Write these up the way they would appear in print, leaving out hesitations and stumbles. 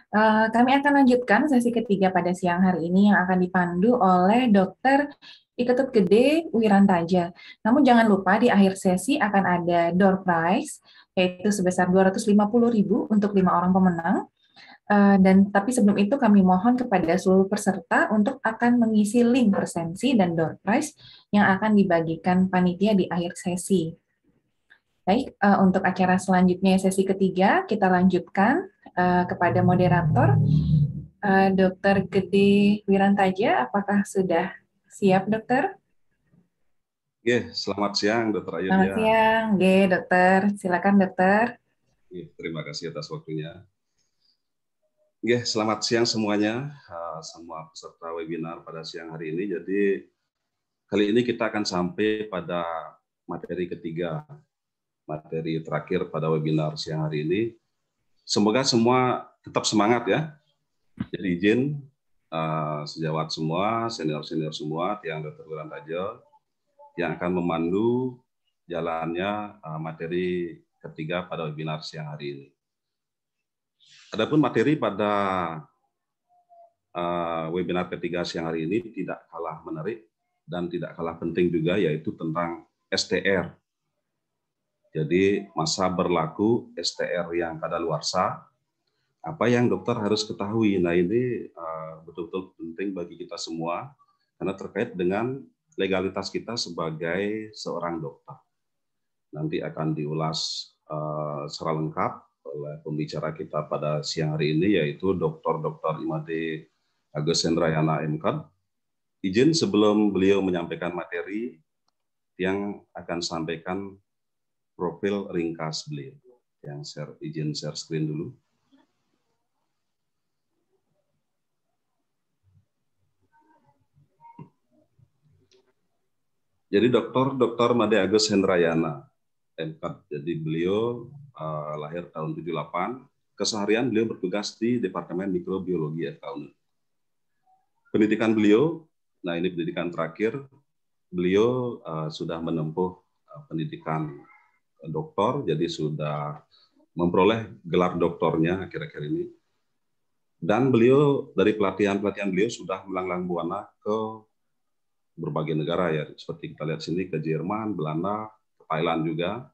Kami akan lanjutkan sesi ketiga pada siang hari ini yang akan dipandu oleh Dr. Iketut Gede Wirantaja. Namun jangan lupa di akhir sesi akan ada door prize, yaitu sebesar 250.000 untuk 5 orang pemenang. Dan tapi sebelum itu kami mohon kepada seluruh peserta untuk akan mengisi link presensi dan door prize yang akan dibagikan panitia di akhir sesi. Baik, untuk acara selanjutnya sesi ketiga kita lanjutkan kepada moderator Dr. Gede Wirantaja. Apakah sudah siap, Dokter? Selamat siang, Dokter Selamat Ayudya. siang, Dokter. Silakan, Dokter. Terima kasih atas waktunya. Selamat siang semuanya, semua peserta webinar pada siang hari ini. Jadi kali ini kita akan sampai pada materi ketiga, materi terakhir pada webinar siang hari ini. Semoga semua tetap semangat ya. Jadi izin sejawat semua, senior-senior semua, tiang Dr. Wirantaja yang akan memandu jalannya materi ketiga pada webinar siang hari ini. Adapun materi pada webinar ketiga siang hari ini tidak kalah menarik dan tidak kalah penting juga, yaitu tentang STR. Jadi masa berlaku STR yang kadaluarsa, apa yang dokter harus ketahui. Nah ini betul-betul penting bagi kita semua karena terkait dengan legalitas kita sebagai seorang dokter. Nanti akan diulas secara lengkap oleh pembicara kita pada siang hari ini, yaitu Dr. Imade Agus Hendrayana MKAD. Izin sebelum beliau menyampaikan materi, yang akan sampaikan profil ringkas beliau. Yang izin share screen dulu. Jadi Dr. Made Agus Hendrayana MKAD. Jadi beliau lahir tahun 78. Keseharian beliau bertugas di Departemen Mikrobiologi FKUNU. Pendidikan beliau, nah ini pendidikan terakhir, beliau sudah menempuh pendidikan doktor, jadi sudah memperoleh gelar doktornya akhir-akhir ini. Dan beliau dari pelatihan-pelatihan beliau sudah melanglang buana ke berbagai negara ya, seperti kita lihat sini ke Jerman, Belanda, ke Thailand juga.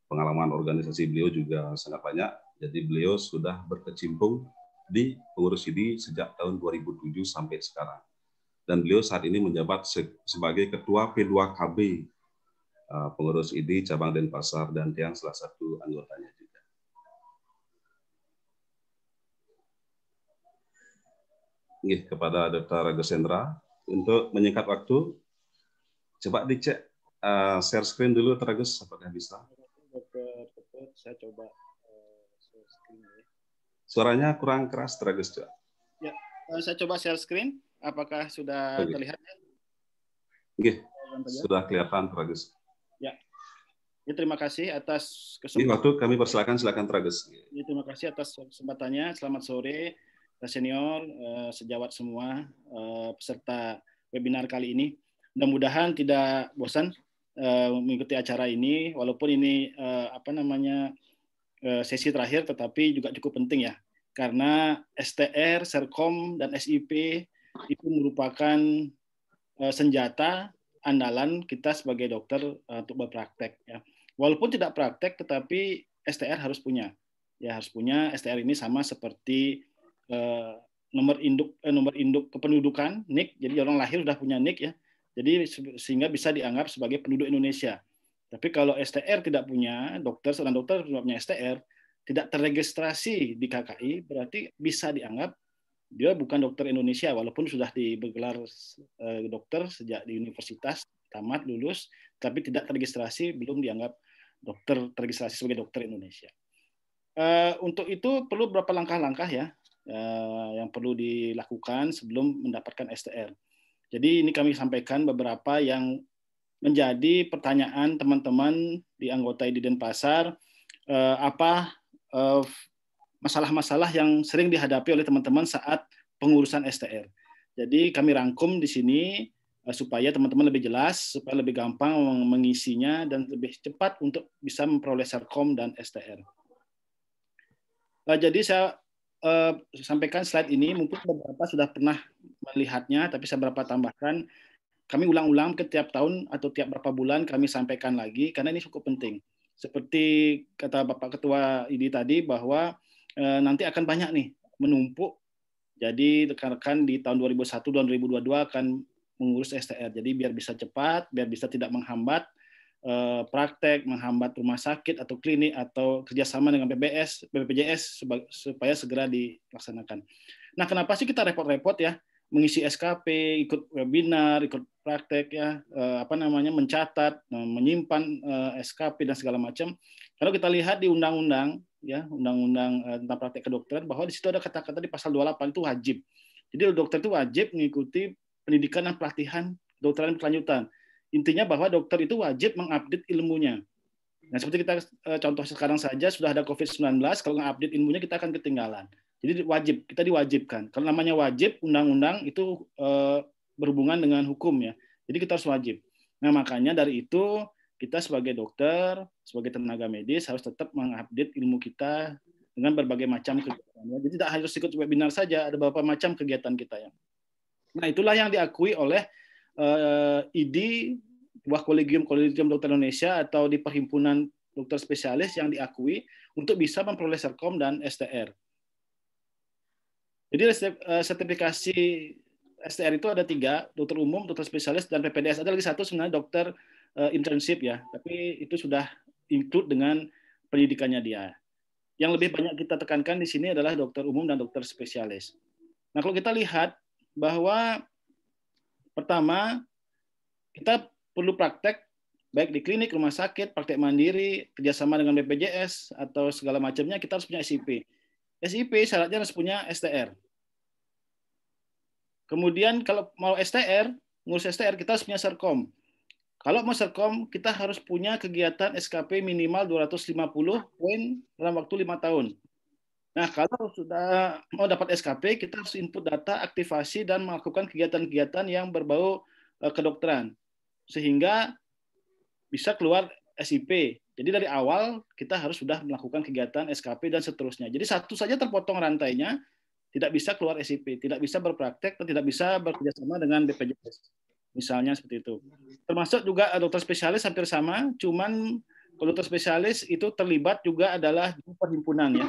Pengalaman organisasi beliau juga sangat banyak. Jadi beliau sudah berkecimpung di pengurus ID sejak tahun 2007 sampai sekarang. Dan beliau saat ini menjabat sebagai Ketua P2KB pengurus ID cabang Denpasar dan Tiang salah satu anggotanya juga. Kepada Dr. Agus Hendra, untuk menyingkat waktu, coba dicek share screen dulu, Dr. Agus, apakah bisa? Saya coba share screen ya. Suaranya kurang keras, Dr. Agus. Ya, saya coba share screen. Apakah sudah terlihat? Sudah kelihatan, Dr. Agus. Ya, terima kasih atas kesempatan. Waktu kami persilakan, silakan Dr. Agus. Terima kasih atas kesempatannya. Selamat sore, senior, sejawat semua peserta webinar kali ini. Mudah-mudahan tidak bosan mengikuti acara ini, walaupun ini sesi terakhir, tetapi juga cukup penting ya, karena STR, Serkom, dan SIP itu merupakan senjata andalan kita sebagai dokter untuk berpraktek. Ya. Walaupun tidak praktek, tetapi STR harus punya. Ya, harus punya. STR ini sama seperti nomor induk kependudukan NIK. Jadi orang lahir sudah punya NIK ya. Jadi sehingga bisa dianggap sebagai penduduk Indonesia. Tapi kalau STR tidak punya, seorang dokter tidak punya STR, tidak terregistrasi di KKI, berarti bisa dianggap dia bukan dokter Indonesia, walaupun sudah bergelar dokter sejak di universitas, tamat, lulus, tapi tidak terregistrasi, belum dianggap dokter terregistrasi sebagai dokter Indonesia. Untuk itu perlu beberapa langkah-langkah ya yang perlu dilakukan sebelum mendapatkan STR. Jadi ini kami sampaikan beberapa yang menjadi pertanyaan teman-teman di anggota ID Denpasar, apa masalah-masalah yang sering dihadapi oleh teman-teman saat pengurusan STR. Jadi kami rangkum di sini supaya teman-teman lebih jelas, supaya lebih gampang mengisinya dan lebih cepat untuk bisa memperoleh Serkom dan STR. Jadi saya sampaikan slide ini, mungkin beberapa sudah pernah melihatnya, tapi saya beberapa tambahkan. Kami ulang-ulang ke tiap tahun atau tiap berapa bulan kami sampaikan lagi, karena ini cukup penting. Seperti kata Bapak Ketua ID tadi, bahwa nanti akan banyak nih menumpuk. Jadi rekan-rekan di tahun 2021 dan 2022 akan mengurus STR. Jadi biar bisa cepat, biar bisa tidak menghambat praktek, menghambat rumah sakit atau klinik atau kerjasama dengan BPJS supaya segera dilaksanakan. Nah, kenapa sih kita repot-repot ya mengisi SKP, ikut webinar, ikut praktek ya, mencatat, menyimpan SKP dan segala macam. Kalau kita lihat di undang-undang ya, undang-undang tentang praktek kedokteran, bahwa di situ ada kata-kata di pasal 28 itu wajib. Jadi dokter itu wajib mengikuti pendidikan dan pelatihan kedokteran berkelanjutan. Intinya bahwa dokter itu wajib mengupdate ilmunya. Nah, seperti kita contoh sekarang saja sudah ada COVID-19, kalau nge-update ilmunya kita akan ketinggalan. Jadi wajib, kita diwajibkan. Kalau namanya wajib, undang-undang itu berhubungan dengan hukum ya. Jadi kita harus wajib. Nah, makanya dari itu kita sebagai dokter, sebagai tenaga medis harus tetap mengupdate ilmu kita dengan berbagai macam kegiatan. Jadi tidak harus ikut webinar saja, ada beberapa macam kegiatan kita ya. Nah, itulah yang diakui oleh ID, buah kolegium dokter Indonesia atau di perhimpunan dokter spesialis yang diakui untuk bisa memperoleh Serkom dan STR. Jadi sertifikasi STR itu ada 3, dokter umum, dokter spesialis, dan PPDS. Ada lagi satu sebenarnya dokter internship ya, tapi itu sudah include dengan pendidikannya dia. Yang lebih banyak kita tekankan di sini adalah dokter umum dan dokter spesialis. Nah, kalau kita lihat bahwa pertama, kita perlu praktek baik di klinik, rumah sakit, praktek mandiri, kerjasama dengan BPJS, atau segala macamnya, kita harus punya SIP. SIP syaratnya harus punya STR. Kemudian kalau mau STR, ngurus STR, kita harus punya Serkom. Kalau mau Serkom, kita harus punya kegiatan SKP minimal 250 poin dalam waktu 5 tahun. Nah, kalau sudah mau dapat SKP, kita harus input data, aktivasi, dan melakukan kegiatan-kegiatan yang berbau kedokteran. Sehingga bisa keluar SIP. Jadi dari awal kita harus sudah melakukan kegiatan SKP dan seterusnya. Jadi satu saja terpotong rantainya, tidak bisa keluar SIP, tidak bisa berpraktek, dan tidak bisa bekerjasama dengan BPJS. Misalnya seperti itu. Termasuk juga dokter spesialis hampir sama, cuman kalau dokter spesialis itu terlibat juga adalah di perhimpunan ya.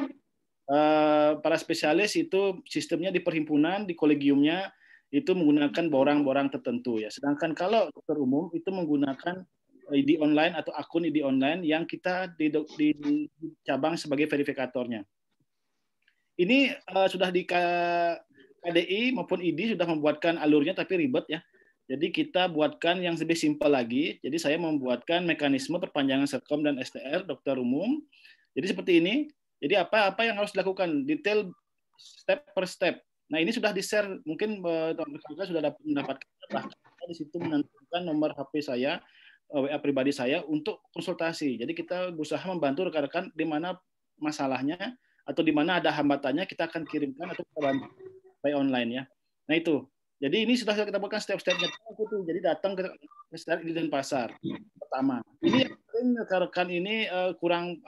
Para spesialis itu sistemnya di perhimpunan, di kolegiumnya itu menggunakan borang-borang tertentu ya. Sedangkan kalau dokter umum itu menggunakan ID online atau akun ID online yang kita di cabang sebagai verifikatornya. Ini sudah di KDI maupun ID sudah membuatkan alurnya tapi ribet ya. Jadi kita buatkan yang lebih simpel lagi. Jadi saya membuatkan mekanisme perpanjangan Serkom dan STR dokter umum. Jadi seperti ini. Jadi apa yang harus dilakukan? Detail step per step. Nah, ini sudah di-share, mungkin teman-teman sudah mendapatkan, bahkan di situ menentukan nomor HP saya, WA pribadi saya untuk konsultasi. Jadi kita berusaha membantu rekan-rekan di mana masalahnya atau di mana ada hambatannya, kita akan kirimkan atau kita bantu by online ya. Nah itu. Jadi ini sudah kita buatkan step-stepnya. Jadi datang ke di Denpasar pertama. Ini rekan-rekan ini kurang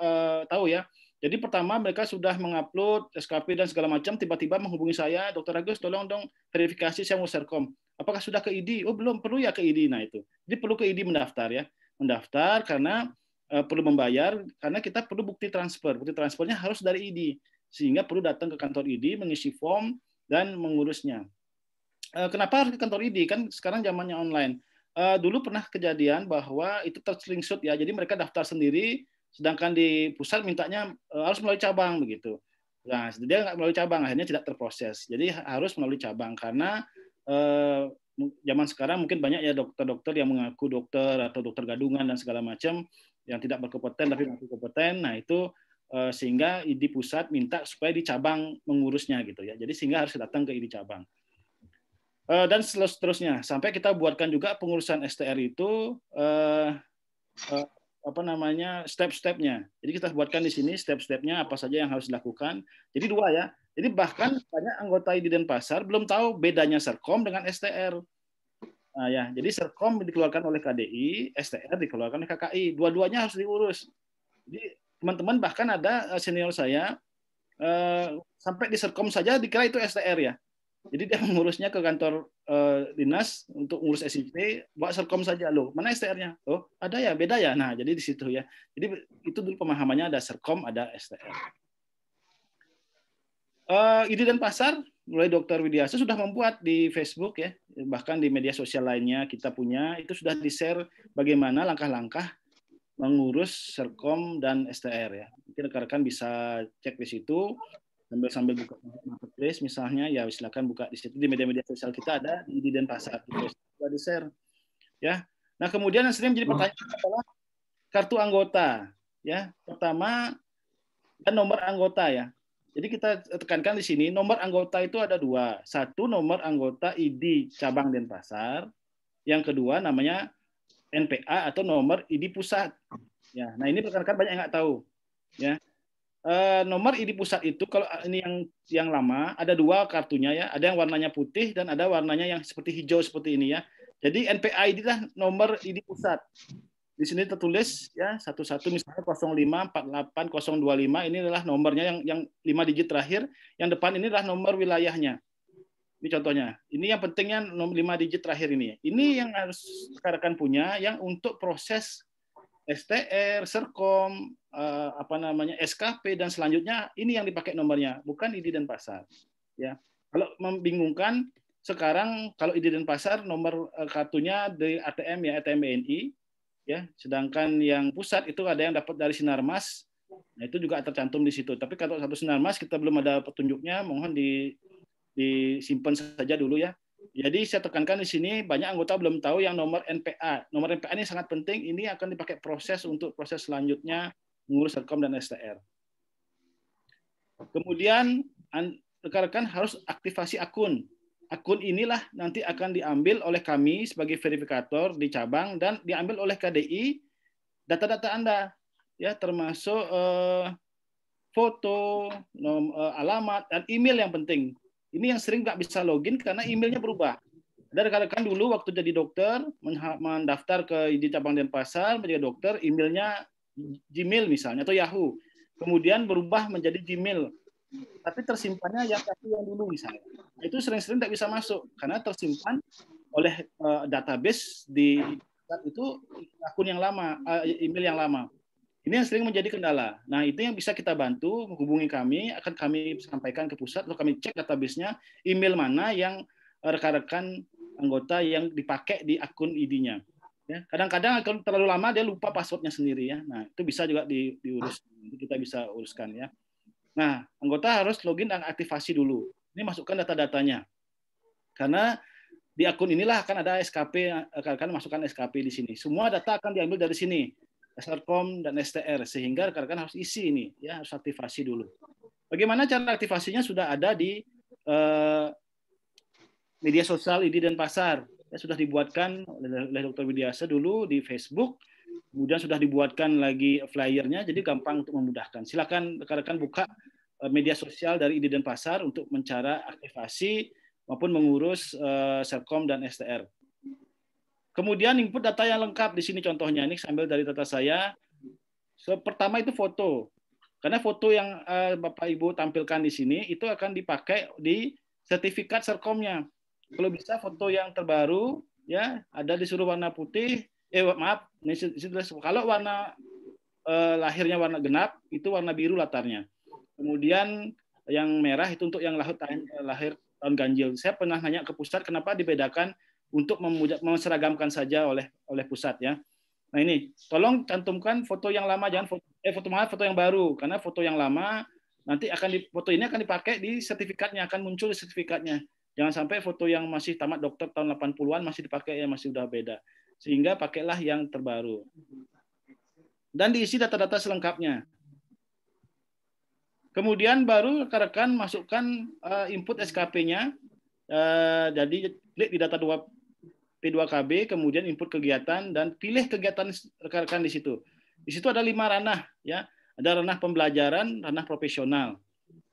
tahu ya. Jadi pertama mereka sudah mengupload SKP dan segala macam, tiba-tiba menghubungi saya, Dokter Agus tolong dong verifikasi saya mau Serkom. Apakah sudah ke ID? Oh belum, perlu ya ke ID. Nah itu. Jadi perlu ke ID mendaftar ya. Mendaftar karena perlu membayar, karena kita perlu bukti transfer. Bukti transfernya harus dari ID. Sehingga perlu datang ke kantor ID, mengisi form, dan mengurusnya. Kenapa harus ke kantor ID? Kan sekarang zamannya online. Dulu pernah kejadian bahwa itu ter-screenshot ya, jadi mereka daftar sendiri, sedangkan di pusat mintanya harus melalui cabang begitu. Nah, dia nggak melalui cabang, akhirnya tidak terproses. Jadi harus melalui cabang karena zaman sekarang mungkin banyak ya dokter-dokter yang mengaku dokter atau dokter gadungan dan segala macam yang tidak berkompeten tapi mengaku kompeten. Nah itu sehingga ID pusat minta supaya di cabang mengurusnya gitu ya. Jadi sehingga harus datang ke ID cabang. Dan seterusnya sampai kita buatkan juga pengurusan STR itu step-stepnya. Jadi kita buatkan di sini step-stepnya apa saja yang harus dilakukan. Jadi 2 ya. Jadi bahkan banyak anggota ID Denpasar belum tahu bedanya Serkom dengan STR. Nah ya, jadi Serkom dikeluarkan oleh KDI, STR dikeluarkan oleh KKI. Dua-duanya harus diurus. Jadi teman-teman bahkan ada senior saya sampai di Serkom saja dikira itu STR ya. Jadi dia mengurusnya ke kantor dinas untuk ngurus SIP, bawa Serkom saja loh. Mana STR-nya? Oh, ada ya, beda ya. Nah, jadi di situ ya. Jadi itu dulu pemahamannya ada Serkom, ada STR. ID Denpasar mulai Dr. Widiasa sudah membuat di Facebook ya, bahkan di media sosial lainnya kita punya, itu sudah di-share bagaimana langkah-langkah mengurus Serkom dan STR ya. Mungkin rekan-rekan bisa cek di situ sambil buka marketplace misalnya, ya silakan buka di situ, di media-media sosial kita ada di Denpasar, sudah di-share ya. Nah, kemudian yang sering menjadi pertanyaan adalah kartu anggota ya. Pertama, dan nomor anggota ya. Jadi kita tekankan di sini, nomor anggota itu ada dua. Satu, nomor anggota ID cabang Denpasar. Yang kedua namanya NPA atau nomor ID pusat. Ya, nah ini rekan-rekan banyak yang nggak tahu. Ya, nomor ID pusat itu kalau ini yang lama ada dua kartunya ya. Ada yang warnanya putih dan ada warnanya yang seperti hijau seperti ini ya. Jadi NPA ID lah nomor ID pusat. Di sini tertulis ya 11 misalnya 0548025 ini adalah nomornya yang 5 digit terakhir, yang depan ini adalah nomor wilayahnya. Ini contohnya. Ini yang pentingnya nomor 5 digit terakhir ini. Ini yang harus rekan-rekan punya yang untuk proses STR, Serkom, SKP dan selanjutnya ini yang dipakai nomornya, bukan ID Denpasar. Ya. Kalau membingungkan sekarang kalau ID Denpasar nomor kartunya di ATM ya, ATM BNI. Ya, sedangkan yang pusat itu ada yang dapat dari Sinarmas, nah itu juga tercantum di situ. Tapi kalau satu Sinarmas kita belum ada petunjuknya, mohon disimpan saja dulu ya. Jadi saya tekankan di sini banyak anggota belum tahu yang nomor NPA. Nomor NPA ini sangat penting, ini akan dipakai proses untuk proses selanjutnya mengurus Serkom dan STR. Kemudian rekan-rekan harus aktivasi akun. Akun inilah nanti akan diambil oleh kami sebagai verifikator di cabang dan diambil oleh KDI data-data Anda ya, termasuk foto, alamat dan email yang penting. Ini yang sering nggak bisa login karena emailnya berubah. Ada rekan-rekan dulu waktu jadi dokter mendaftar ke ID cabang Denpasar menjadi dokter, emailnya Gmail misalnya atau Yahoo. Kemudian berubah menjadi Gmail. Tapi tersimpannya yang dulu misalnya. Itu sering-sering tidak bisa masuk karena tersimpan oleh database di itu akun yang lama, email yang lama. Ini yang sering menjadi kendala. Nah, itu yang bisa kita bantu, menghubungi kami, akan kami sampaikan ke pusat, lalu kami cek database-nya, email mana yang rekan-rekan anggota yang dipakai di akun ID-nya. Ya, kadang-kadang akun terlalu lama dia lupa password-nya sendiri ya. Nah, itu bisa juga diurus, kita bisa uruskan ya. Nah, anggota harus login dan aktivasi dulu. Ini masukkan data-datanya. Karena di akun inilah akan ada SKP, rekan-rekan masukkan SKP di sini. Semua data akan diambil dari sini. Serkom dan STR, sehingga rekan-rekan harus isi ini, ya harus aktivasi dulu. Bagaimana cara aktivasinya sudah ada di media sosial ID Denpasar. Ya, sudah dibuatkan oleh Dr. Widiasa dulu di Facebook, kemudian sudah dibuatkan lagi flyernya, jadi gampang untuk memudahkan. Silakan rekan-rekan buka media sosial dari ID Denpasar untuk mencari aktivasi maupun mengurus Serkom dan STR. Kemudian input data yang lengkap di sini contohnya, ini sambil dari data saya. Pertama itu foto. Karena foto yang Bapak Ibu tampilkan di sini itu akan dipakai di sertifikat Serkomnya. Kalau bisa foto yang terbaru ya, ada disuruh warna putih, kalau warna lahirnya warna genap itu warna biru latarnya. Kemudian yang merah itu untuk yang lahir tahun ganjil. Saya pernah nanya ke pusat kenapa dibedakan untuk memseragamkan saja oleh pusat ya. Nah ini, tolong cantumkan foto yang lama, jangan foto yang baru, karena foto yang lama nanti foto ini akan dipakai di sertifikatnya, akan muncul di sertifikatnya. Jangan sampai foto yang masih tamat dokter tahun 80-an masih dipakai, ya masih udah beda. Sehingga pakailah yang terbaru. Dan diisi data-data selengkapnya. Kemudian baru rekan-rekan masukkan input SKP-nya. Jadi klik di data P2KB, kemudian input kegiatan dan pilih kegiatan rekan-rekan di situ. Di situ ada 5 ranah ya. Ada ranah pembelajaran, ranah profesional.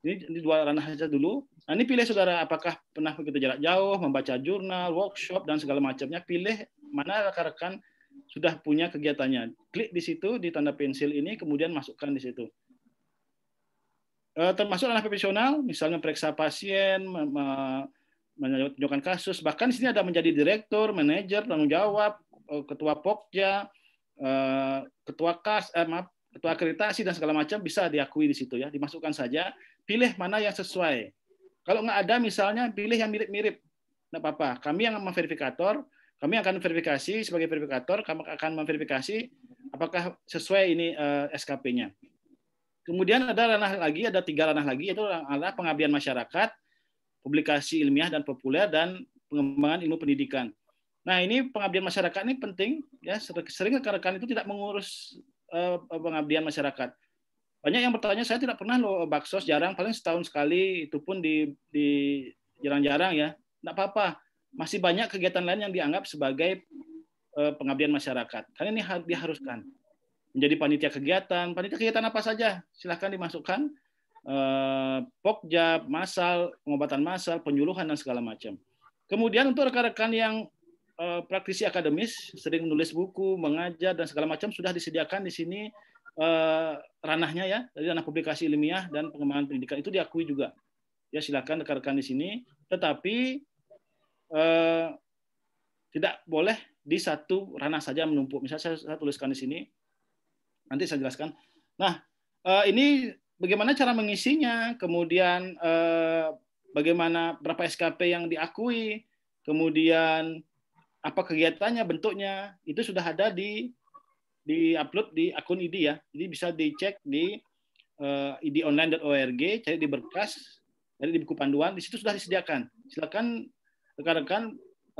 Ini 2 ranah saja dulu. Nah, ini pilih saudara apakah pernah begitu jarak jauh, membaca jurnal, workshop dan segala macamnya. Pilih mana rekan-rekan sudah punya kegiatannya. Klik di situ di tanda pensil ini kemudian masukkan di situ. termasuk ranah profesional, misalnya periksa pasien, menunjukkan kasus, bahkan di sini ada menjadi direktur, manajer, tanggung jawab, ketua Pokja, ketua ketua akreditasi dan segala macam bisa diakui di situ ya, dimasukkan saja, pilih mana yang sesuai. Kalau nggak ada misalnya pilih yang mirip-mirip, nggak apa-apa. Kami yang memverifikator, kami akan verifikasi sebagai verifikator, kami akan memverifikasi apakah sesuai ini SKP-nya. Kemudian ada ranah lagi, ada 3 ranah lagi, yaitu adalah pengabdian masyarakat, publikasi ilmiah dan populer, dan pengembangan ilmu pendidikan. Nah, ini pengabdian masyarakat ini penting ya. Sering rekan-rekan itu tidak mengurus pengabdian masyarakat. Banyak yang bertanya, saya tidak pernah loh baksos, jarang, paling setahun sekali, itu pun di jarang-jarang ya. Tidak apa-apa, masih banyak kegiatan lain yang dianggap sebagai pengabdian masyarakat. Karena ini diharuskan. Menjadi panitia kegiatan apa saja, silahkan dimasukkan. Pokja, masal, pengobatan masal, penyuluhan, dan segala macam. Kemudian untuk rekan-rekan yang praktisi akademis, sering menulis buku, mengajar, dan segala macam, sudah disediakan di sini ranahnya ya, dari ranah publikasi ilmiah dan pengembangan pendidikan, itu diakui juga. Ya, silakan rekan-rekan di sini, tetapi tidak boleh di satu ranah saja menumpuk. Misalnya saya tuliskan di sini, nanti saya jelaskan. Nah, ini bagaimana cara mengisinya, kemudian bagaimana berapa SKP yang diakui, kemudian apa kegiatannya, bentuknya, itu sudah ada di upload di akun ID ya. Jadi bisa dicek di idonline.org, cari di berkas, cari di buku panduan, di situ sudah disediakan. Silakan rekan-rekan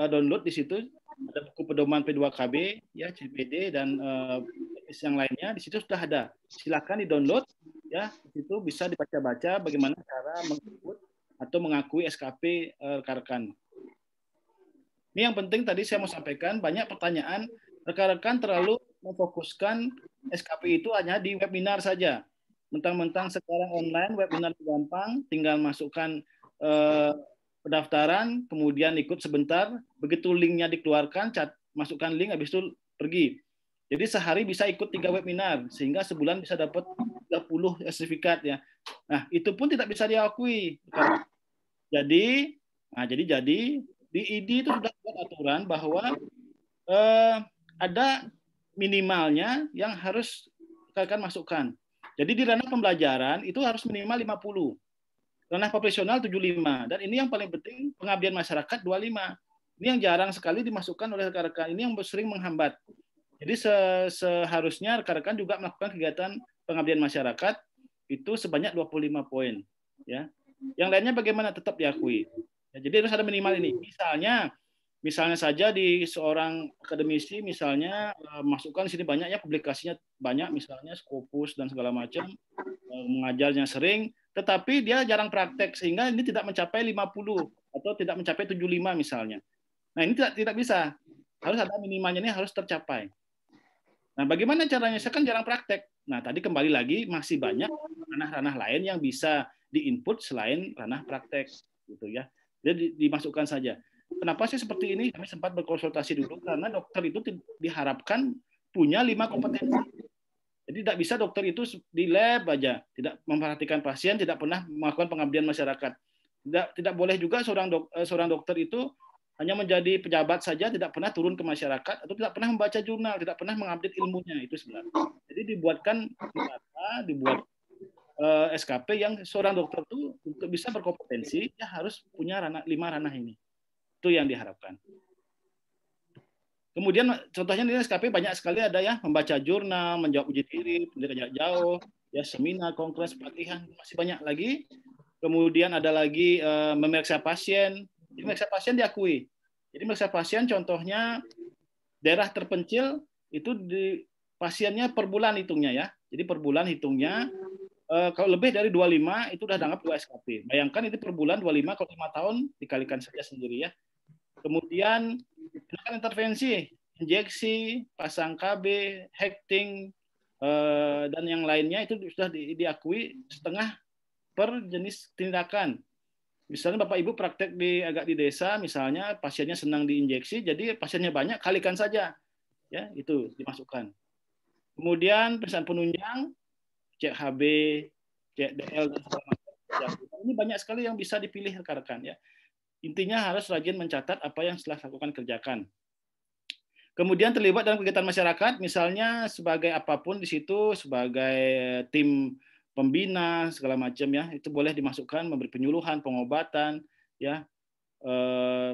download di situ. Ada buku pedoman P2KB, ya, CPD, dan yang lainnya, di situ sudah ada. Silakan di-download, ya, di situ bisa dibaca-baca bagaimana cara menginput atau mengakui SKP rekan-rekan. Ini yang penting tadi saya mau sampaikan, banyak pertanyaan, rekan-rekan terlalu memfokuskan SKP itu hanya di webinar saja. Mentang-mentang sekarang online, webinar gampang, tinggal masukkan pendaftaran, kemudian ikut sebentar, begitu linknya dikeluarkan, masukkan link, habis itu pergi. Jadi sehari bisa ikut 3 webinar, sehingga sebulan bisa dapat 30 sertifikat ya. Nah, itu pun tidak bisa diakui. Jadi di ID itu sudah buat aturan bahwa ada minimalnya yang harus rekan masukkan. Jadi di ranah pembelajaran itu harus minimal 50. Ranah profesional 75, dan ini yang paling penting, pengabdian masyarakat 25. Ini yang jarang sekali dimasukkan oleh rekan-rekan, ini yang sering menghambat. Jadi seharusnya rekan-rekan juga melakukan kegiatan pengabdian masyarakat itu sebanyak 25 poin. Ya. Yang lainnya bagaimana tetap diakui. Ya, jadi harus ada minimal ini. Misalnya saja di seorang akademisi, misalnya masukkan di sini banyaknya publikasinya banyak, misalnya Scopus dan segala macam, mengajarnya sering, tetapi dia jarang praktek, sehingga ini tidak mencapai 50 atau tidak mencapai 75 misalnya. Nah, ini tidak bisa. Harus ada minimalnya, ini harus tercapai. Nah, bagaimana caranya? Saya kan jarang praktek. Nah, tadi kembali lagi masih banyak ranah-ranah lain yang bisa diinput selain ranah praktek, gitu ya. Jadi dimasukkan saja. Kenapa sih seperti ini? Kami sempat berkonsultasi dulu karena dokter itu diharapkan punya 5 kompetensi. Jadi tidak bisa dokter itu di lab aja, tidak memperhatikan pasien, tidak pernah melakukan pengabdian masyarakat. Tidak boleh juga seorang dokter itu hanya menjadi pejabat saja, tidak pernah turun ke masyarakat, atau tidak pernah membaca jurnal, tidak pernah mengupdate ilmunya, itu sebenarnya. Jadi dibuat SKP yang seorang dokter itu untuk bisa berkompetensi, dia harus punya 5 ranah ini. Itu yang diharapkan. Kemudian contohnya di SKP banyak sekali ada ya, membaca jurnal, menjawab uji diri, pendidikan jarak jauh, ya, seminar, kongres, pelatihan, masih banyak lagi. Kemudian ada lagi memeriksa pasien. Memeriksa pasien diakui. Jadi memeriksa pasien contohnya daerah terpencil itu pasiennya per bulan hitungnya ya. Jadi per bulan hitungnya kalau lebih dari 25 itu sudah dianggap 2 SKP. Bayangkan itu per bulan 25, kalau 5 tahun dikalikan saja sendiri ya. Kemudian intervensi, injeksi, pasang KB, hekting, dan yang lainnya itu sudah diakui setengah per jenis tindakan. Misalnya Bapak Ibu praktek agak di desa, misalnya pasiennya senang diinjeksi, jadi pasiennya banyak, kalikan saja, ya itu dimasukkan. Kemudian pemeriksaan penunjang, cek HB, DL dan segala macam. Ini banyak sekali yang bisa dipilih rekan-rekan ya. Intinya harus rajin mencatat apa yang setelah lakukan kerjakan. Kemudian terlibat dalam kegiatan masyarakat, misalnya sebagai apapun di situ, sebagai tim pembina segala macam ya, itu boleh dimasukkan, memberi penyuluhan, pengobatan, ya,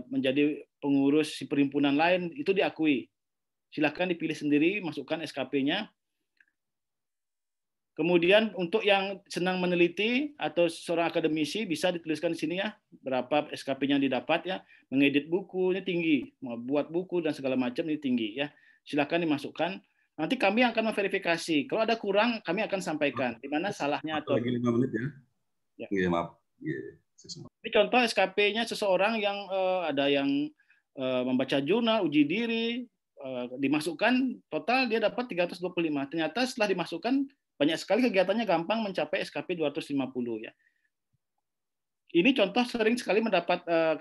menjadi pengurus si perhimpunan lain, itu diakui. Silakan dipilih sendiri, masukkan SKP-nya. Kemudian untuk yang senang meneliti atau seorang akademisi bisa dituliskan di sini ya, berapa SKP-nya didapat ya, mengedit buku ini tinggi, membuat buku dan segala macam ini tinggi ya. Silakan dimasukkan. Nanti kami akan memverifikasi. Kalau ada kurang, kami akan sampaikan di mana salahnya atau lagi 5 menit ya. Ya. Iya, maaf. Ini contoh SKP-nya seseorang yang ada yang membaca jurnal, uji diri, dimasukkan total dia dapat 325. Ternyata setelah dimasukkan banyak sekali kegiatannya gampang mencapai SKP 250 ya. Ini contoh sering sekali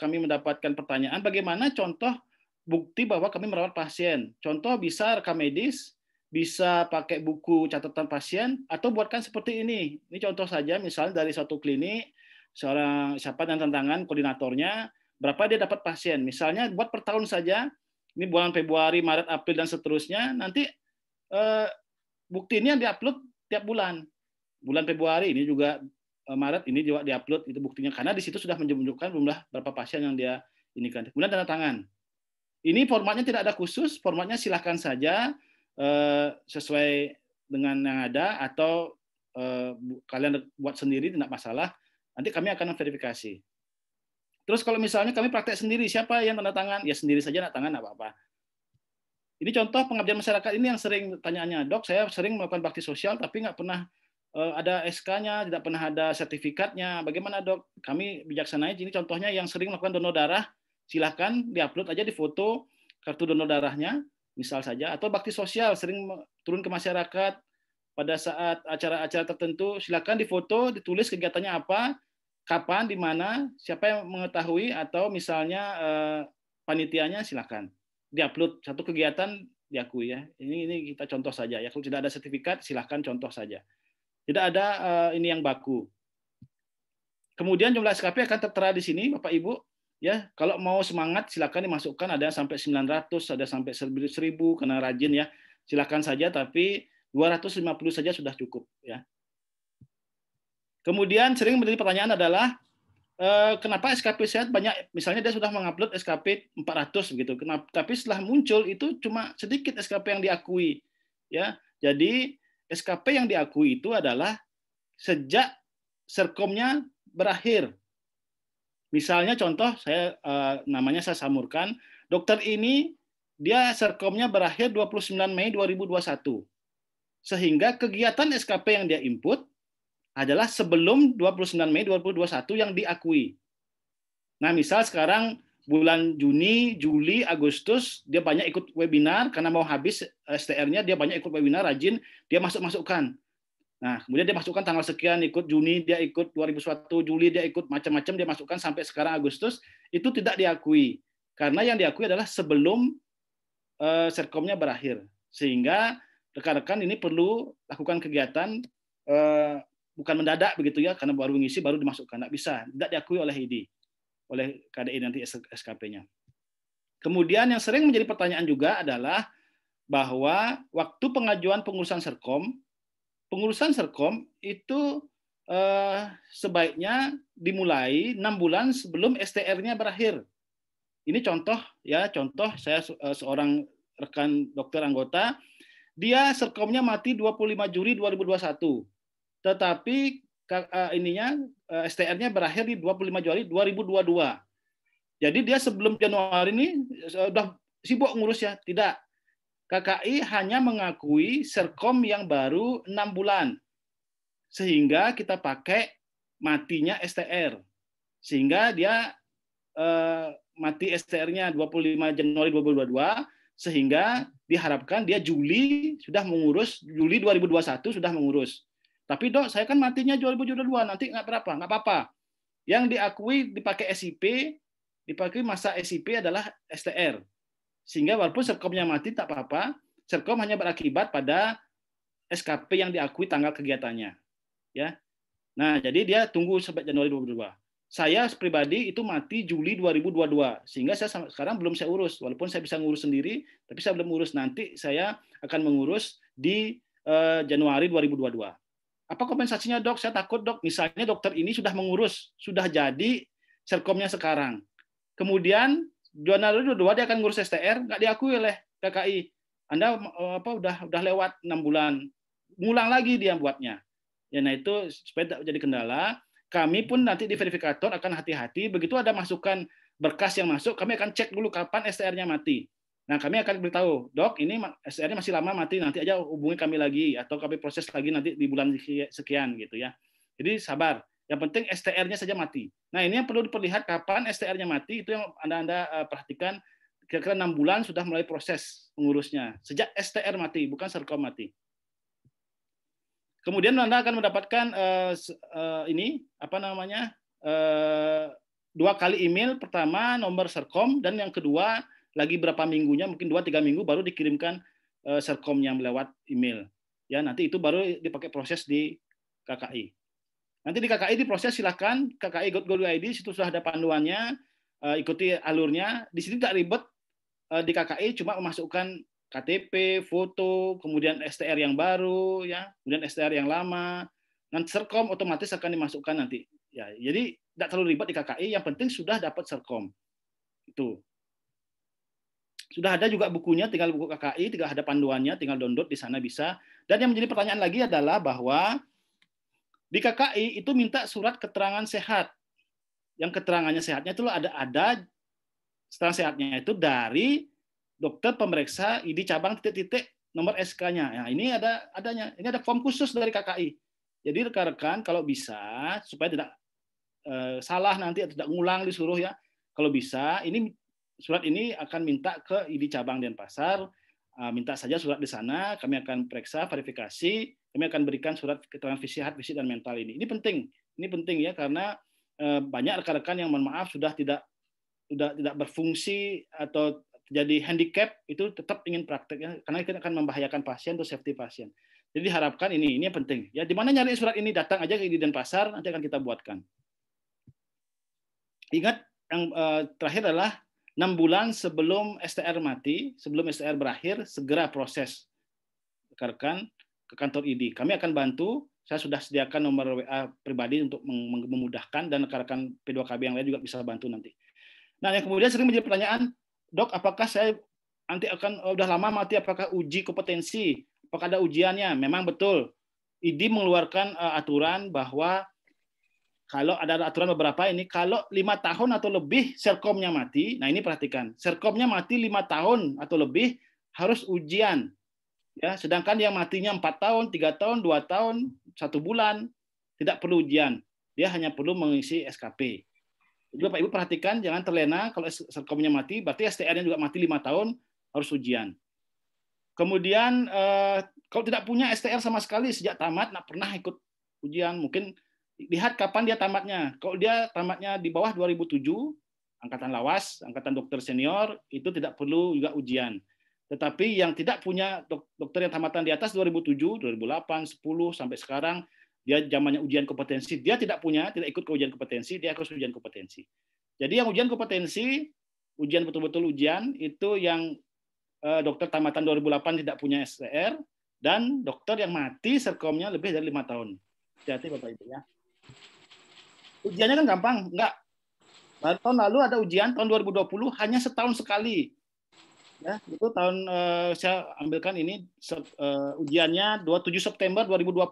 kami mendapatkan pertanyaan bagaimana contoh bukti bahwa kami merawat pasien. Contoh bisa rekam medis, bisa pakai buku catatan pasien atau buatkan seperti ini. Ini contoh saja misalnya dari satu klinik seorang siapa dan tantangan koordinatornya berapa dia dapat pasien. Misalnya buat per tahun saja. Ini bulan Februari, Maret, April dan seterusnya. Nanti bukti ini yang diupload tiap bulan. Bulan Februari ini juga Maret ini juga diupload itu buktinya karena di situ sudah menunjukkan jumlah berapa pasien yang dia ini kan. Kemudian tanda tangan. Ini formatnya tidak ada khusus, formatnya silahkan saja sesuai dengan yang ada atau kalian buat sendiri tidak masalah. Nanti kami akan verifikasi. Terus kalau misalnya kami praktek sendiri, siapa yang tanda tangan? Ya sendiri saja tanda tangan tidak apa-apa. Ini contoh pengabdian masyarakat ini yang sering pertanyaannya, dok, saya sering melakukan bakti sosial tapi nggak pernah ada SK-nya, tidak pernah ada sertifikatnya. Bagaimana dok? Kami bijaksanai. Ini contohnya yang sering melakukan donor darah, silahkan diupload aja di foto kartu donor darahnya, misal saja. Atau bakti sosial sering turun ke masyarakat pada saat acara-acara tertentu, silahkan difoto, ditulis kegiatannya apa, kapan, di mana, siapa yang mengetahui atau misalnya panitianya silahkan diupload satu kegiatan diakui ya. Ini kita contoh saja ya. Kalau tidak ada sertifikat silahkan contoh saja. Tidak ada ini yang baku. Kemudian jumlah SKP akan tertera di sini Bapak Ibu ya. Kalau mau semangat silakan dimasukkan, ada sampai 900, ada sampai 1000 karena rajin ya. Silakan saja tapi 250 saja sudah cukup ya. Kemudian sering menjadi pertanyaan adalah kenapa SKP sehat banyak, misalnya dia sudah mengupload SKP 400 begitu. Kenapa? Tapi setelah muncul itu cuma sedikit SKP yang diakui ya. Jadi SKP yang diakui itu adalah sejak Serkomnya berakhir. Misalnya contoh saya namanya saya samurkan, dokter ini dia Serkomnya berakhir 29 Mei 2021. Sehingga kegiatan SKP yang dia input adalah sebelum 29 Mei 2021 yang diakui. Nah, misal sekarang bulan Juni, Juli, Agustus, dia banyak ikut webinar, karena mau habis STR-nya, dia banyak ikut webinar, rajin, dia masukkan. Nah, kemudian dia masukkan tanggal sekian, ikut Juni, dia ikut 2021, Juli, dia ikut macam-macam, dia masukkan sampai sekarang Agustus, itu tidak diakui. Karena yang diakui adalah sebelum Serkomnya berakhir. Sehingga rekan-rekan ini perlu lakukan kegiatan bukan mendadak begitu ya, karena baru mengisi baru dimasukkan, tidak bisa, tidak diakui oleh ID, oleh KDI nanti SKP-nya. Kemudian yang sering menjadi pertanyaan juga adalah bahwa waktu pengajuan pengurusan Serkom itu sebaiknya dimulai 6 bulan sebelum STR-nya berakhir. Ini contoh ya, contoh saya seorang rekan dokter anggota, dia Serkomnya mati 25 Juli 2021. Tetapi STR-nya berakhir di 25 Januari 2022. Jadi dia sebelum Januari ini sudah sibuk ngurus ya. Tidak. KKI hanya mengakui Serkom yang baru 6 bulan. Sehingga kita pakai matinya STR. Sehingga dia mati STR-nya 25 Januari 2022. Sehingga diharapkan dia Juli sudah mengurus, Juli 2021 sudah mengurus. Tapi dok, saya kan matinya 2022, nanti nggak apa-apa. Yang diakui dipakai SIP, dipakai masa SIP adalah STR. Sehingga walaupun Serkomnya mati tak apa-apa, Serkom hanya berakibat pada SKP yang diakui tanggal kegiatannya. Ya. Nah, jadi dia tunggu sampai Januari 2022. Saya pribadi itu mati Juli 2022, sehingga saya sekarang belum saya urus. Walaupun saya bisa ngurus sendiri, tapi saya belum urus. Nanti saya akan mengurus di Januari 2022. Apa kompensasinya, Dok? Saya takut, Dok. Misalnya dokter ini sudah mengurus, sudah jadi serkomnya sekarang. Kemudian Januari 2022 dia akan ngurus STR, nggak diakui oleh KKI. Anda udah lewat 6 bulan, ngulang lagi dia buatnya. Ya, nah itu supaya tidak jadi kendala. Kami pun nanti di verifikator akan hati-hati. Begitu ada masukan berkas yang masuk, kami akan cek dulu kapan STR-nya mati. Nah, kami akan beritahu, Dok, ini STR-nya masih lama mati, nanti aja hubungi kami lagi, atau kami proses lagi nanti di bulan sekian gitu ya. Jadi sabar. Yang penting STR-nya saja mati. Nah, ini yang perlu diperlihat kapan STR-nya mati, itu yang Anda perhatikan. Kira-kira 6 bulan sudah mulai proses pengurusnya. Sejak STR mati, bukan serkom mati. Kemudian Anda akan mendapatkan ini dua kali email. Pertama nomor serkom, dan yang kedua lagi berapa minggunya, mungkin 2-3 minggu baru dikirimkan serkomnya lewat email. Ya, nanti itu baru dipakai proses di KKI. Nanti di KKI diproses, silakan KKI.go.id, situ sudah ada panduannya, ikuti alurnya. Di sini tidak ribet, di KKI cuma memasukkan KTP, foto, kemudian STR yang baru, ya, kemudian STR yang lama. Nanti serkom otomatis akan dimasukkan nanti. Ya, jadi tidak terlalu ribet di KKI. Yang penting sudah dapat serkom. Itu. Sudah ada juga bukunya, tinggal buku KKI, tinggal ada panduannya, tinggal download di sana bisa. Dan yang menjadi pertanyaan lagi adalah bahwa di KKI itu minta surat keterangan sehat. Yang keterangannya sehatnya itu ada keterangan sehatnya itu dari dokter pemeriksa ID cabang titik-titik nomor SK-nya. Nah, ini adanya. Ini ada form khusus dari KKI. Jadi rekan-rekan kalau bisa supaya tidak salah nanti atau tidak ngulang disuruh ya. Kalau bisa ini surat ini akan minta ke ID cabang Denpasar, minta saja surat di sana, kami akan periksa, verifikasi, kami akan berikan surat keterangan fisik dan mental ini. Ini penting ya karena banyak rekan-rekan yang mohon maaf sudah tidak berfungsi atau jadi handicap, itu tetap ingin prakteknya karena itu akan membahayakan pasien atau safety pasien. Jadi diharapkan ini yang penting. Ya, di mana nyari surat ini, datang aja ke ID Denpasar, nanti akan kita buatkan. Ingat yang terakhir adalah 6 bulan sebelum STR mati, sebelum STR berakhir, segera proses rekan-rekan ke kantor ID. Kami akan bantu. Saya sudah sediakan nomor WA pribadi untuk memudahkan, dan rekan-rekan P2KB yang lain juga bisa bantu nanti. Nah, yang kemudian sering menjadi pertanyaan, Dok, apakah saya nanti akan udah lama mati, apakah uji kompetensi, apakah ada ujiannya? Memang betul. ID mengeluarkan aturan bahwa kalau ada aturan beberapa ini, kalau 5 tahun atau lebih serkomnya mati, nah ini perhatikan, serkomnya mati 5 tahun atau lebih harus ujian. Ya, sedangkan yang matinya 4 tahun, 3 tahun, 2 tahun, 1 bulan, tidak perlu ujian. Dia hanya perlu mengisi SKP. Jadi Bapak Ibu perhatikan, jangan terlena kalau serkomnya mati, berarti STR-nya juga mati 5 tahun, harus ujian. Kemudian kalau tidak punya STR sama sekali sejak tamat, nggak pernah ikut ujian, mungkin lihat kapan dia tamatnya. Kalau dia tamatnya di bawah 2007, angkatan lawas, angkatan dokter senior, itu tidak perlu juga ujian. Tetapi yang tidak punya dokter yang tamatan di atas 2007, 2008, 10 sampai sekarang, dia zamannya ujian kompetensi, dia tidak ikut ke ujian kompetensi, dia harus ujian kompetensi. Jadi yang ujian kompetensi, ujian betul-betul ujian, itu yang dokter tamatan 2008 tidak punya STR, dan dokter yang mati serkomnya lebih dari 5 tahun. Hati-hati Bapak Ibu ya. Ujiannya kan gampang, enggak. Tahun lalu ada ujian, tahun 2020 hanya setahun sekali. Ya, itu tahun saya ambilkan ini ujiannya 27 September 2020.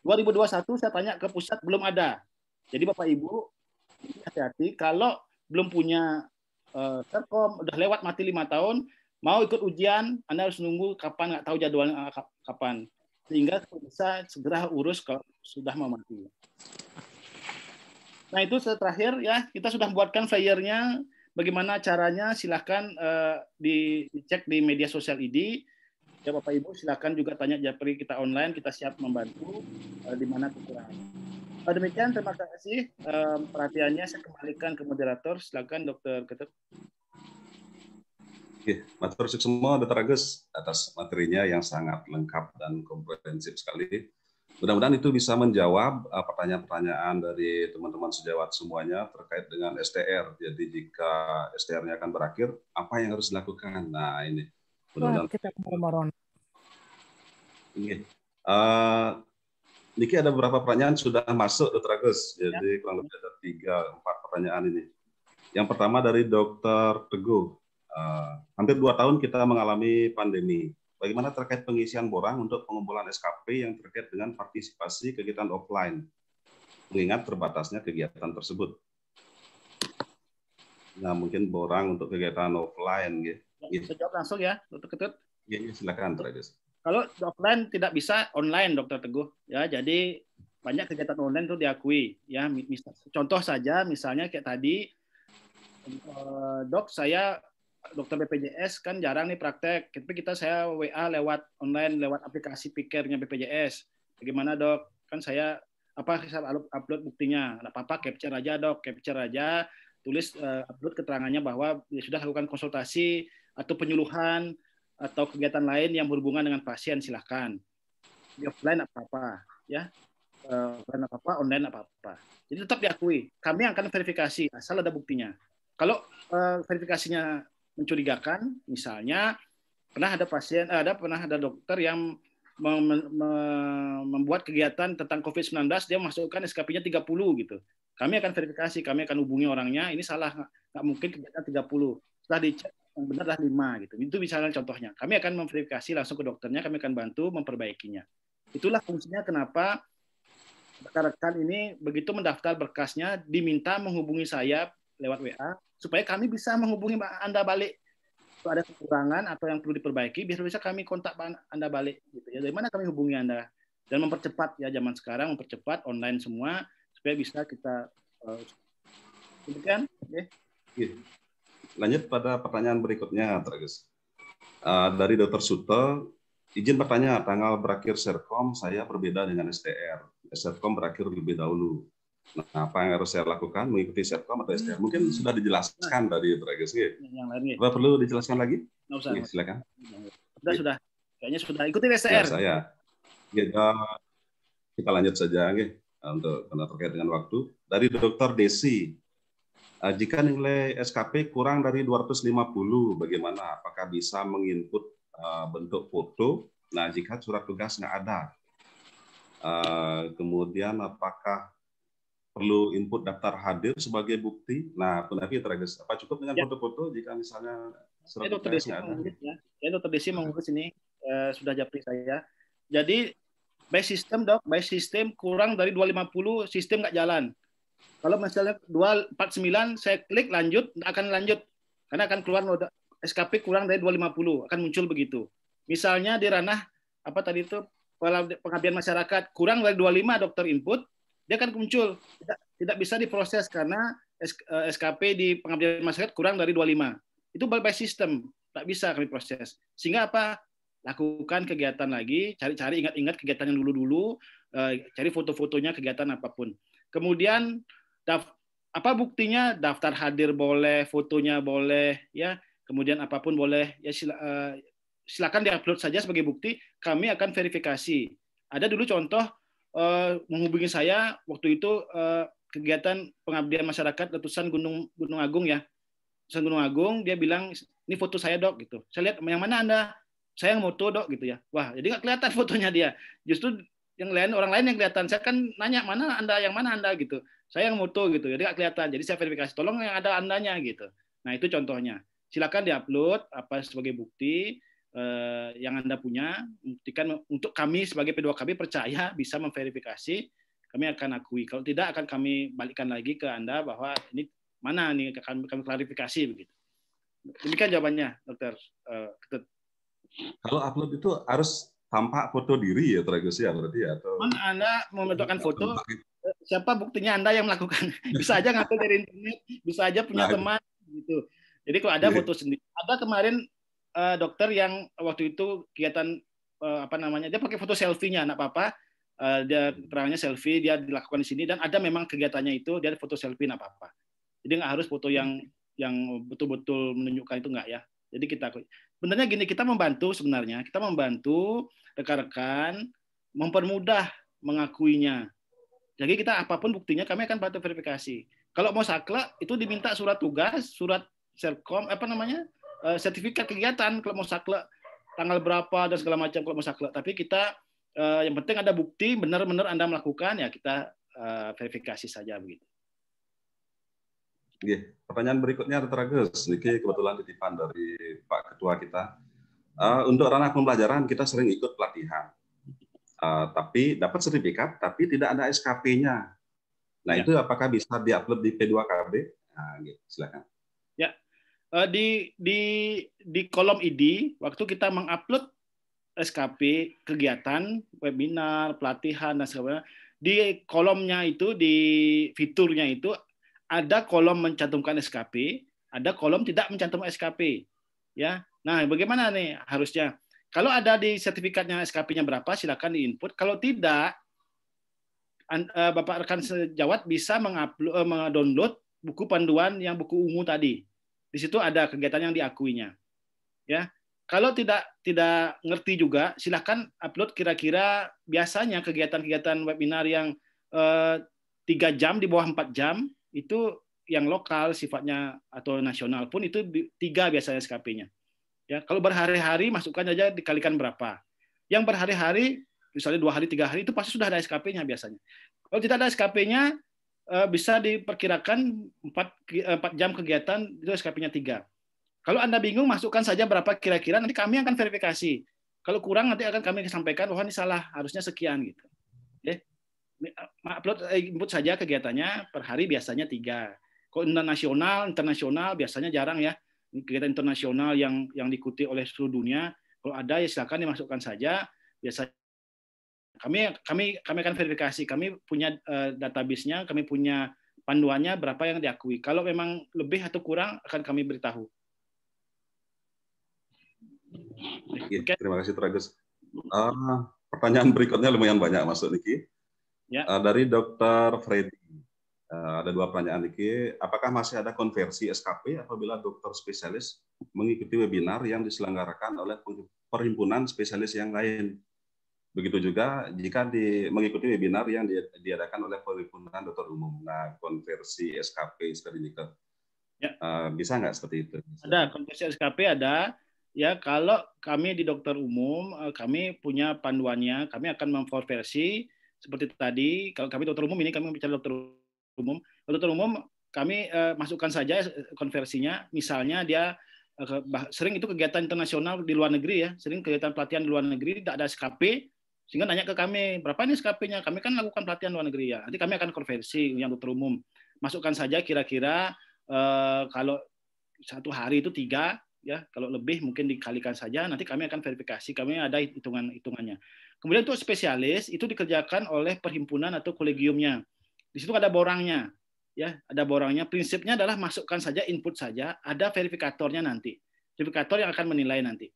2021 saya tanya ke pusat, belum ada. Jadi Bapak Ibu hati-hati, kalau belum punya serkom, udah lewat mati 5 tahun, mau ikut ujian, Anda harus nunggu kapan, nggak tahu jadwalnya kapan. Sehingga bisa segera urus kalau sudah mau mati. Nah itu terakhir ya, kita sudah buatkan flyernya. Bagaimana caranya? Silahkan dicek di media sosial ID. Ya Bapak Ibu, silahkan juga tanya Japri kita online, kita siap membantu di mana kekurangan. Demikian, terima kasih perhatiannya. Saya kembalikan ke moderator. Silakan Dr. Ketut. Oke, matur semua Dr. Agus atas materinya yang sangat lengkap dan komprehensif sekali. Mudah-mudahan itu bisa menjawab pertanyaan-pertanyaan dari teman-teman sejawat semuanya terkait dengan STR. Jadi jika STR-nya akan berakhir, apa yang harus dilakukan? Nah ini, mudah-mudahan. Kita moron. Ini, Niki ada beberapa pertanyaan sudah masuk, Dr. Agus. Jadi kurang lebih ada 3-4 pertanyaan ini. Yang pertama dari Dr. Teguh. Hampir 2 tahun kita mengalami pandemi. Bagaimana terkait pengisian borang untuk pengumpulan SKP yang terkait dengan partisipasi kegiatan offline, mengingat terbatasnya kegiatan tersebut? Nah, mungkin borang untuk kegiatan offline. Saya jawab langsung ya, Dr. Ketut. Ya, silakan, Dr. Agus. Kalau offline tidak bisa, online, Dr. Teguh. Ya, jadi banyak kegiatan online itu diakui. Ya, contoh saja, misalnya kayak tadi, dok, saya dokter BPJS kan jarang nih praktek, tapi saya WA lewat online, lewat aplikasi Pikirnya BPJS. Bagaimana dok? Kan saya upload buktinya, nggak apa-apa, capture aja dok, capture aja, tulis upload keterangannya bahwa ya sudah lakukan konsultasi atau penyuluhan atau kegiatan lain yang berhubungan dengan pasien, silahkan. Di offline apa-apa, ya, offline apa-apa, online apa-apa. Jadi tetap diakui. Kami akan verifikasi asal ada buktinya. Kalau verifikasinya mencurigakan, misalnya pernah ada dokter yang membuat kegiatan tentang COVID-19, dia masukkan SKP-nya 30 gitu. Kami akan verifikasi, kami akan hubungi orangnya, ini salah, nggak mungkin kegiatan 30. Setelah dicek, yang benar adalah 5 gitu. Itu misalnya contohnya. Kami akan memverifikasi langsung ke dokternya, kami akan bantu memperbaikinya. Itulah fungsinya kenapa rekan-rekan ini begitu mendaftar berkasnya diminta menghubungi saya lewat WA supaya kami bisa menghubungi Anda balik. Kalau ada kekurangan atau yang perlu diperbaiki, biar bisa kami kontak Anda balik. Gitu ya. Dari mana kami hubungi Anda? Dan mempercepat ya zaman sekarang, mempercepat online semua supaya bisa kita demikian. Okay. Lanjut pada pertanyaan berikutnya, Tragus. Dari Dr. Suto, izin bertanya, tanggal berakhir Serkom saya berbeda dengan STR. Serkom berakhir lebih dahulu. Nah, apa yang harus saya lakukan? Mengikuti Serkom atau STR? Mungkin sudah dijelaskan dari Tragus. Yang lain. Apa perlu dijelaskan lagi? Nggak usah. Silakan. Sudah. Kayaknya sudah. Ikuti STR. Ya, kita lanjut saja untuk karena terkait dengan waktu. Dari Dr. Desi, jika nilai SKP kurang dari 250, bagaimana? Apakah bisa menginput bentuk foto? Nah, jika surat tugas nggak ada, kemudian apakah perlu input daftar hadir sebagai bukti? Nah, Pun Afi, apa cukup dengan foto-foto jika misalnya surat tugas nggak ada? Ya, Dr. Desi mengurus ini sudah japri saya. Jadi by system dok, by system kurang dari 250 sistem nggak jalan. Kalau misalnya 249 saya klik lanjut, akan lanjut karena akan keluar SKP kurang dari 250, akan muncul begitu. Misalnya di ranah apa tadi itu pengabdian masyarakat kurang dari 25 dokter input, dia akan muncul tidak bisa diproses karena SKP di pengabdian masyarakat kurang dari 25. Itu by system, tak bisa kami proses. Sehingga apa? Lakukan kegiatan lagi, cari-cari ingat-ingat kegiatan yang dulu-dulu, cari foto-fotonya kegiatan apapun. Kemudian apa buktinya? Daftar hadir boleh, fotonya boleh, ya. Kemudian apapun boleh, ya silakan diupload saja sebagai bukti. Kami akan verifikasi. Ada dulu contoh menghubungi saya waktu itu kegiatan pengabdian masyarakat letusan Gunung Agung ya. Letusan Gunung Agung, dia bilang ini foto saya dok gitu. Saya lihat yang mana Anda? Saya yang moto dok gitu ya. Wah, jadi nggak kelihatan fotonya dia. Justru yang lain orang lain yang kelihatan. Saya kan nanya mana Anda, yang mana Anda gitu. Saya yang moto gitu. Jadi nggak kelihatan. Jadi saya verifikasi. Tolong yang ada Andanya gitu. Nah itu contohnya. Silakan diupload apa sebagai bukti yang Anda punya. Buktikan untuk kami sebagai P2KB percaya bisa memverifikasi. Kami akan akui. Kalau tidak akan kami balikkan lagi ke Anda bahwa ini mana nih akan kami klarifikasi begitu. Demikian jawabannya, Dokter Ketut. Kalau upload itu harus tampak foto diri ya, Tragus ya berarti ya? Atau Anda membentukkan foto, siapa buktinya Anda yang melakukan? Bisa aja ngambil dari internet, bisa aja punya teman gitu. Jadi kalau ada foto sendiri, ada kemarin dokter yang waktu itu kegiatan dia pakai foto selfie-nya, anak papa, dia keterangannya selfie, dia dilakukan di sini dan ada memang kegiatannya itu dia foto selfie anak papa. Jadi nggak harus foto yang betul-betul menunjukkan itu nggak ya. Jadi sebenarnya gini, kita membantu rekan-rekan mempermudah mengakuinya. Jadi kita apapun buktinya kami akan bantu verifikasi. Kalau mau saklek itu diminta surat tugas, surat serkom, sertifikat kegiatan kalau mau saklek tanggal berapa dan segala macam kalau mau saklek. Tapi kita yang penting ada bukti benar-benar Anda melakukan ya kita verifikasi saja begitu. Pertanyaan berikutnya Dr. Agus, ini kebetulan titipan dari Pak Ketua kita. Untuk ranah pembelajaran kita sering ikut pelatihan, tapi dapat sertifikat, tapi tidak ada SKP-nya. Nah ya. Itu apakah bisa diupload di P2KB? Nah, gitu. Silakan. Ya, di kolom ID waktu kita mengupload SKP kegiatan, webinar, pelatihan dan sebagainya, di kolomnya itu, di fiturnya itu ada kolom mencantumkan SKP, ada kolom tidak mencantumkan SKP. Ya, nah bagaimana nih harusnya? Kalau ada di sertifikatnya SKP-nya berapa, silakan diinput. Kalau tidak, Bapak rekan sejawat bisa mendownload buku panduan yang buku ungu tadi. Di situ ada kegiatan yang diakuinya. Ya, kalau tidak ngerti juga, silakan upload kira-kira biasanya kegiatan-kegiatan webinar yang 3 jam di bawah 4 jam itu yang lokal sifatnya atau nasional pun itu 3 biasanya SKP-nya. Ya, kalau berhari-hari masukkan aja dikalikan berapa. Yang berhari-hari misalnya 2 hari 3 hari itu pasti sudah ada SKP-nya biasanya. Kalau tidak ada SKP-nya bisa diperkirakan 4 jam kegiatan itu SKP-nya 3. Kalau Anda bingung masukkan saja berapa kira-kira nanti kami akan verifikasi. Kalau kurang nanti akan kami sampaikan bahwa ini salah, harusnya sekian gitu. Oke. Upload input saja kegiatannya per hari biasanya 3. Kalau internasional biasanya jarang ya. Kegiatan internasional yang diikuti oleh seluruh dunia, kalau ada ya silakan dimasukkan saja. Biasanya kami akan verifikasi. Kami punya database-nya, kami punya panduannya berapa yang diakui. Kalau memang lebih atau kurang akan kami beritahu. Okay. Terima kasih, Tragus. Pertanyaan berikutnya lumayan banyak masuk, Niki. Ya. Dari Dr. Freddy. Ada 2 pertanyaan, Niki. Apakah masih ada konversi SKP apabila dokter spesialis mengikuti webinar yang diselenggarakan oleh perhimpunan spesialis yang lain? Begitu juga jika mengikuti webinar yang diadakan oleh perhimpunan dokter umum. Nah, konversi SKP seperti itu. Ya. Bisa nggak seperti itu? Ada, konversi SKP ada. Ya, kalau kami di dokter umum, kami punya panduannya, kami akan memkonversi seperti tadi. Kalau kami dokter umum, ini kami bicara dokter umum. Dokter umum kami masukkan saja konversinya. Misalnya dia sering itu kegiatan internasional di luar negeri ya, sering kegiatan pelatihan di luar negeri tidak ada SKP, sehingga nanya ke kami berapa ini SKP-nya. Kami kan lakukan pelatihan luar negeri ya. Nanti kami akan konversi yang dokter umum. Masukkan saja kira-kira kalau 1 hari itu 3. Ya, kalau lebih mungkin dikalikan saja. Nanti kami akan verifikasi. Kami ada hitungannya. Kemudian untuk spesialis itu dikerjakan oleh perhimpunan atau kolegiumnya. Di situ ada borangnya. Ya, ada borangnya. Prinsipnya adalah masukkan saja, input saja. Ada verifikatornya nanti. Verifikator yang akan menilai nanti.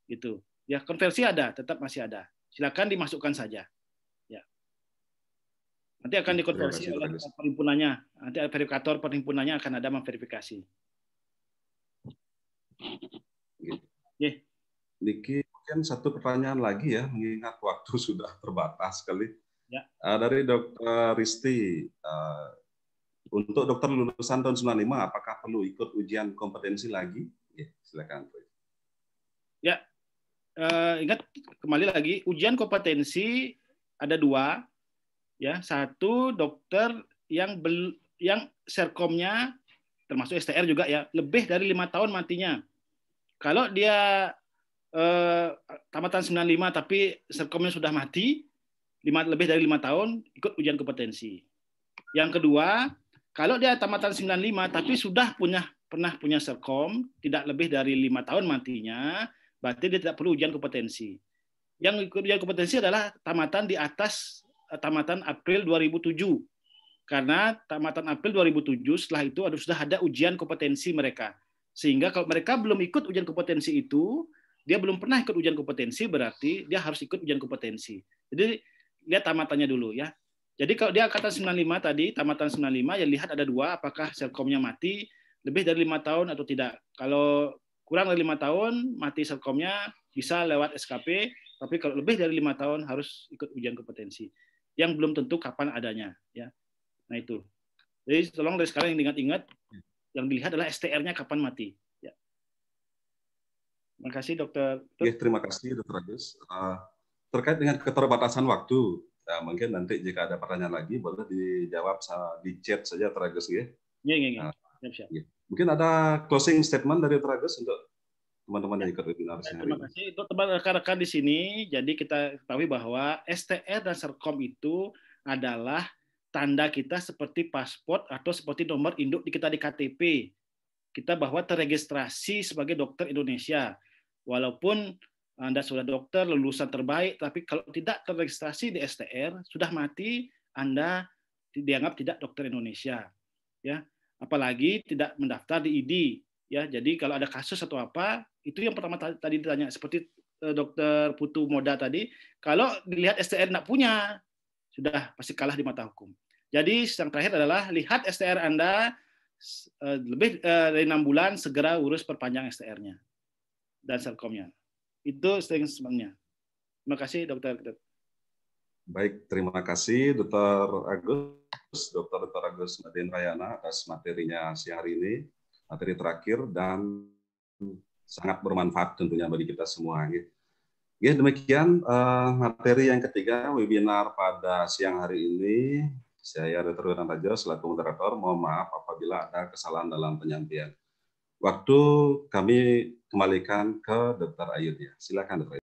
Gitu. Ya, konversi ada, tetap masih ada. Silakan dimasukkan saja. Ya. Nanti akan dikonversi oleh perhimpunannya. Nanti verifikator perhimpunannya akan ada memverifikasi. Niki, mungkin 1 pertanyaan lagi ya, mengingat waktu sudah terbatas sekali. Ya. Dari Dr. Risti, untuk dokter lulusan tahun 95, apakah perlu ikut ujian kompetensi lagi? Ya, silakan. Ya, ingat kembali lagi, ujian kompetensi ada 2. Ya, 1 dokter yang serkomnya termasuk STR juga ya, lebih dari 5 tahun matinya. Kalau dia tamatan 95 tapi serkomnya sudah mati, lebih dari 5 tahun, ikut ujian kompetensi. Yang kedua, kalau dia tamatan 95 tapi sudah pernah punya serkom, tidak lebih dari 5 tahun matinya, berarti dia tidak perlu ujian kompetensi. Yang ikut ujian kompetensi adalah tamatan di atas tamatan April 2007. Karena tamatan April 2007 setelah itu sudah ada ujian kompetensi mereka. Sehingga kalau mereka belum ikut ujian kompetensi itu, dia belum pernah ikut ujian kompetensi, berarti dia harus ikut ujian kompetensi. Jadi lihat tamatannya dulu ya. Jadi kalau dia angkatan 95 tadi, tamatan 95, ya lihat ada 2, apakah serkomnya mati lebih dari 5 tahun atau tidak. Kalau kurang dari 5 tahun, mati serkomnya bisa lewat SKP, tapi kalau lebih dari 5 tahun harus ikut ujian kompetensi. yang belum tentu kapan adanya. Ya, nah itu. Jadi tolong dari sekarang yang diingat-ingat, yang dilihat adalah STR-nya kapan mati. Ya. Terima kasih, Dokter. Ya, terima kasih, Dr. Agus. Terkait dengan keterbatasan waktu, mungkin nanti jika ada pertanyaan lagi, boleh dijawab di chat saja, Dr. Agus. Ya. Iya. Siap. Ya. Mungkin ada closing statement dari Dr. Agus untuk teman-teman yang ikut webinar hari Terima ini. kasih untuk teman rekan-rekan di sini. Jadi kita ketahui bahwa STR dan Serkom itu adalah tanda kita seperti paspor atau seperti nomor induk kita di KTP. Kita bahwa terregistrasi sebagai dokter Indonesia. Walaupun Anda sudah dokter, lulusan terbaik, tapi kalau tidak terregistrasi di STR, sudah mati, Anda dianggap tidak dokter Indonesia. Ya, apalagi tidak mendaftar di ID. Ya, jadi kalau ada kasus atau apa, itu yang pertama tadi ditanya, seperti Dokter Putu Moda tadi, kalau dilihat STR tidak punya, sudah pasti kalah di mata hukum. Jadi yang terakhir adalah lihat STR Anda lebih dari 6 bulan, segera urus perpanjang STR-nya dan Serkomnya. Itu statementnya. Terima kasih, Dokter. Baik, terima kasih Dr. Agus, Dr. Agus Made Hendrayana atas materinya siang hari ini, materi terakhir dan sangat bermanfaat tentunya bagi kita semua. Ya, demikian materi yang ketiga webinar pada siang hari ini. Saya Dr. Wiran Raja selaku moderator, mohon maaf apabila ada kesalahan dalam penyampaian. Waktu kami kembalikan ke Dr. Ayudya. Silakan Dr. Ayudya.